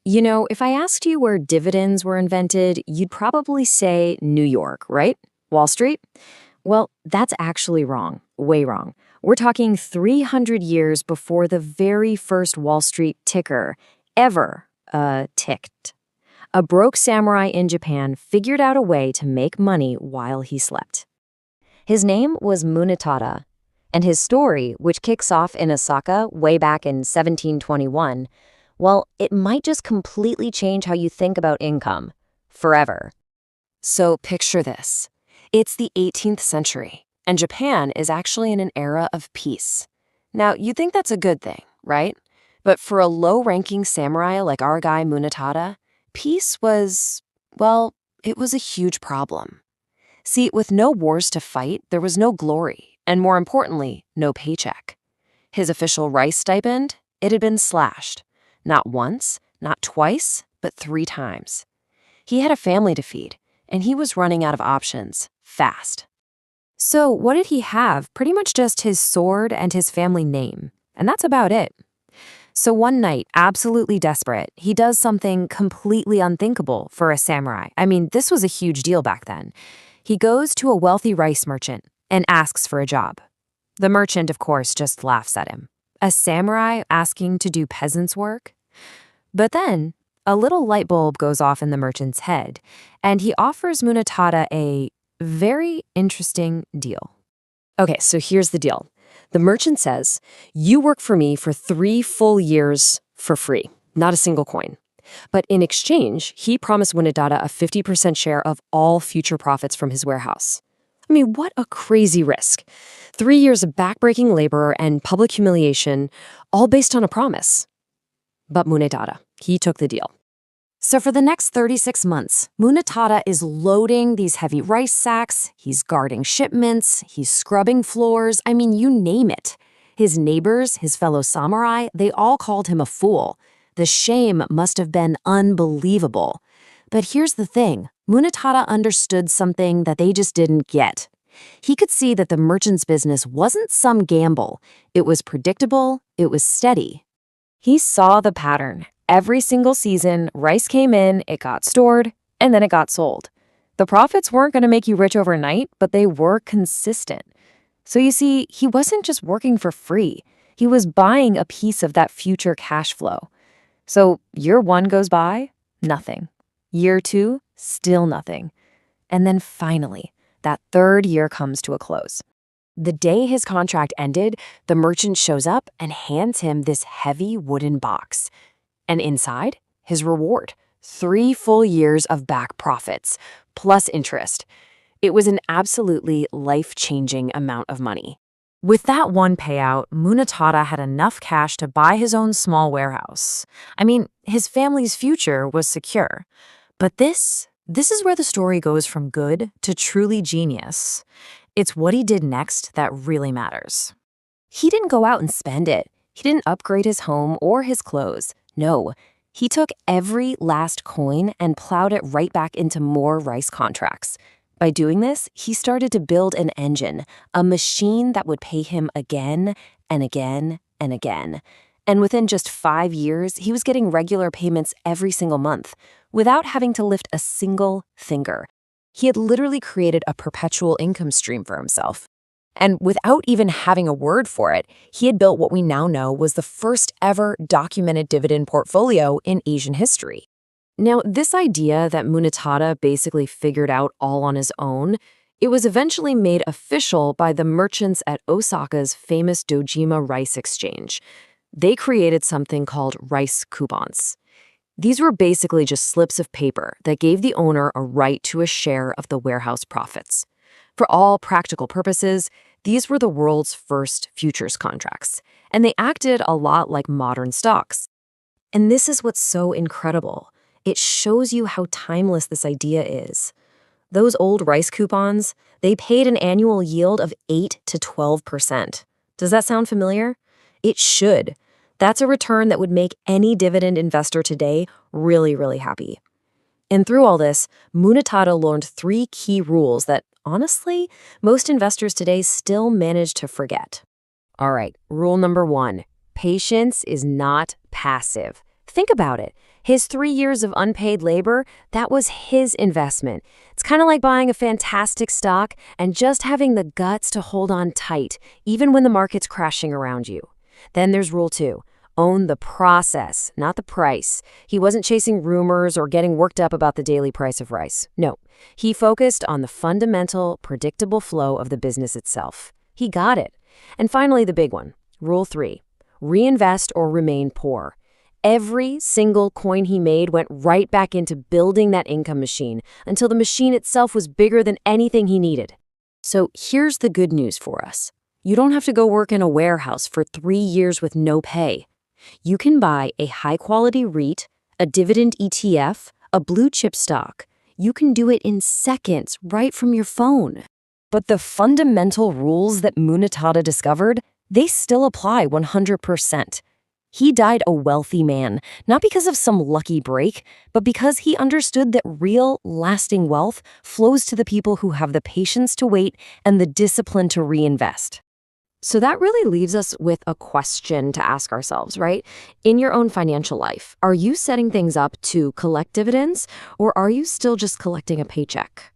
You know, if I asked you where dividends were invented, you'd probably say New York, right? Wall Street? Well, that's actually wrong. Way wrong. We're talking 300 years before the very first Wall Street ticker ever ticked. A broke samurai in Japan figured out a way to make money while he slept. His name was Munetada, and his story, which kicks off in Osaka way back in 1721, well, it might just completely change how you think about income. Forever. So picture this. It's the 18th century, and Japan is actually in an era of peace. Now, you'd think that's a good thing, right? But for a low-ranking samurai like our guy Munetada, peace was, well, it was a huge problem. See, with no wars to fight, there was no glory, and more importantly, no paycheck. His official rice stipend, it had been slashed. Not once, not twice, but 3 times. He had a family to feed, and he was running out of options, fast. So what did he have? Pretty much just his sword and his family name. And that's about it. So one night, absolutely desperate, he does something completely unthinkable for a samurai. I mean, this was a huge deal back then. He goes to a wealthy rice merchant and asks for a job. The merchant, of course, just laughs at him. A samurai asking to do peasant's work? But then, a little light bulb goes off in the merchant's head, and he offers Munetada a very interesting deal. Okay, so here's the deal. The merchant says, you work for me for 3 full years for free, not a single coin. But in exchange, he promised Munetada a 50% share of all future profits from his warehouse. I mean, what a crazy risk. 3 years of backbreaking labor and public humiliation, all based on a promise. But Munetada, he took the deal. So for the next 36 months, Munetada is loading these heavy rice sacks, he's guarding shipments, he's scrubbing floors, I mean, you name it. His neighbors, his fellow samurai, they all called him a fool. The shame must have been unbelievable. But here's the thing. Munetada understood something that they just didn't get. He could see that the merchant's business wasn't some gamble. It was predictable, it was steady. He saw the pattern. Every single season, rice came in, it got stored, and then it got sold. The profits weren't going to make you rich overnight, but they were consistent. So you see, he wasn't just working for free. He was buying a piece of that future cash flow. So year 1 goes by, nothing. Year 2, still nothing. And then finally, that 3rd year comes to a close. The day his contract ended, the merchant shows up and hands him this heavy wooden box. And inside, his reward, 3 full years of back profits, plus interest. It was an absolutely life-changing amount of money. With that one payout, Munetada had enough cash to buy his own small warehouse. I mean, his family's future was secure. But this is where the story goes from good to truly genius. It's what he did next that really matters. He didn't go out and spend it. He didn't upgrade his home or his clothes. No, he took every last coin and plowed it right back into more rice contracts. By doing this, he started to build an engine, a machine that would pay him again and again and again. And within just 5 years, he was getting regular payments every single month, without having to lift a single finger. He had literally created a perpetual income stream for himself. And without even having a word for it, he had built what we now know was the first ever documented dividend portfolio in Asian history. Now, this idea that Munetada basically figured out all on his own, it was eventually made official by the merchants at Osaka's famous Dojima Rice Exchange. They created something called rice coupons. These were basically just slips of paper that gave the owner a right to a share of the warehouse profits. For all practical purposes, these were the world's first futures contracts, and they acted a lot like modern stocks. And this is what's so incredible. It shows you how timeless this idea is. Those old rice coupons, they paid an annual yield of 8 to 12%. Does that sound familiar? It should. That's a return that would make any dividend investor today really, really happy. And through all this, Munetada learned 3 key rules that, honestly, most investors today still manage to forget. All right, rule number 1, patience is not passive. Think about it. His 3 years of unpaid labor, that was his investment. It's kind of like buying a fantastic stock and just having the guts to hold on tight, even when the market's crashing around you. Then there's rule 2. Own the process, not the price. He wasn't chasing rumors or getting worked up about the daily price of rice. No, he focused on the fundamental, predictable flow of the business itself. He got it. And finally, the big one, rule 3. Reinvest or remain poor. Every single coin he made went right back into building that income machine until the machine itself was bigger than anything he needed. So here's the good news for us. You don't have to go work in a warehouse for 3 years with no pay. You can buy a high-quality REIT, a dividend ETF, a blue-chip stock. You can do it in seconds right from your phone. But the fundamental rules that Munetada discovered, they still apply 100%. He died a wealthy man, not because of some lucky break, but because he understood that real, lasting wealth flows to the people who have the patience to wait and the discipline to reinvest. So that really leaves us with a question to ask ourselves, right? In your own financial life, are you setting things up to collect dividends, or are you still just collecting a paycheck?